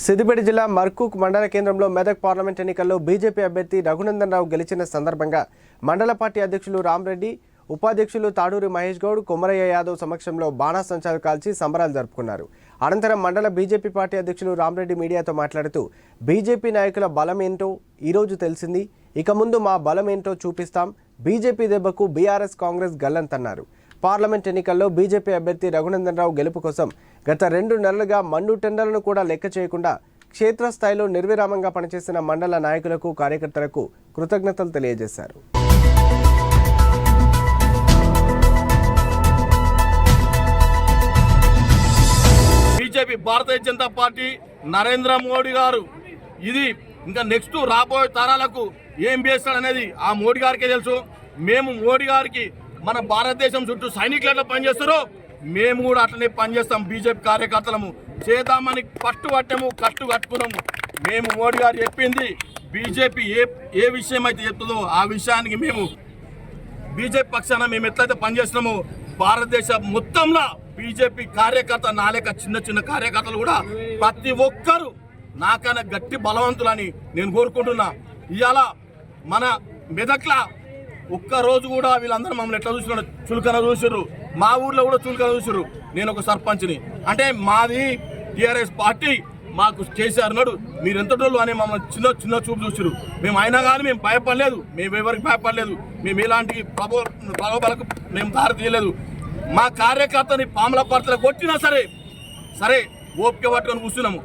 సిద్దిపేట జిల్లా మర్కూక్ మండల కేంద్రంలో మెదక్ పార్లమెంట్ ఎన్నికల్లో బీజేపీ అభ్యర్థి రఘునందన్ రావు గెలిచిన సందర్భంగా మండల పార్టీ అధ్యక్షులు రామరెడ్డి, ఉపాధ్యక్షులు తాడూరి మహేష్ గౌడ్, కొమరయ్య యాదవ్ సమక్షంలో బాణాసంచాలు కాల్చి సంబరాలు జరుపుకున్నారు. అనంతరం మండల బీజేపీ పార్టీ అధ్యక్షులు రామరెడ్డి మీడియాతో మాట్లాడుతూ బీజేపీ నాయకుల బలం ఏంటో ఈరోజు తెలిసింది, ఇక ముందు మా బలం ఏంటో చూపిస్తాం, బీజేపీ దెబ్బకు బీఆర్ఎస్ కాంగ్రెస్ గల్లంతన్నారు. పార్లమెంట్ ఎన్నికల్లో బీజేపీ అభ్యర్థి రఘునందన్ రావు గెలుపు కోసం గత 2 నెలలుగా మండు టెండర్లను కూడా లెక్క చేయకుండా క్షేత్రస్థాయిలో నిర్విరామంగా పనిచేసిన మండల నాయకులకు, కార్యకర్తలకు కృతజ్ఞతలు తెలియజేశారు. బీజేపీ భారతీయ జనతా పార్టీ నరేంద్ర మోడీ గారు ఇది ఇంకా నెక్స్ట్ రాబోయే తరాలకు ఏం చేస్తాడనేది ఆ మోడీ గారికే తెలుసు. మేము మోడీ గారికి మన భారతదేశం చుట్టూ సైనికులు ఎట్లా పనిచేస్తారో మేము కూడా అట్లనే పనిచేస్తాం. బీజేపీ కార్యకర్తలము చేద్దామని పట్టుబట్టాము, కట్టు కట్టుకున్నాము. మేము మోడీ గారు చెప్పింది బీజేపీ ఏ విషయం అయితే చెప్తుందో ఆ విషయానికి మేము బీజేపీ పక్షాన మేము ఎట్లయితే పనిచేస్తున్నామో భారతదేశం మొత్తంలో బీజేపీ కార్యకర్త నాలేక చిన్న చిన్న కార్యకర్తలు కూడా ప్రతి ఒక్కరు నాకన్నా గట్టి బలవంతులని నేను కోరుకుంటున్నా. ఇవాళ మన మెదక్ల ఒక్కరోజు కూడా వీళ్ళందరూ మమ్మల్ని ఎట్లా చూసినారు, చులకన చూసిర్రు. మా ఊర్లో కూడా చులకన చూసిర్రు. నేను ఒక సర్పంచ్ని, అంటే మాది టీఆర్ఎస్ పార్టీ, మాకు కేసీఆర్ నాడు మీరు ఎంతటోళ్ళు అని మమ్మల్ని చిన్న చిన్న చూపు చూసిర్రు. మేము అయినా కానీ మేము భయపడలేదు, మేము ఎవరికి భయపడలేదు, మేము ఎలాంటి ప్రభావాలకు మేము దారి తీయలేదు. మా కార్యకర్తని పాముల పర్తలు కొట్టినా సరే ఓపిక పట్టుకొని కూర్చున్నాము.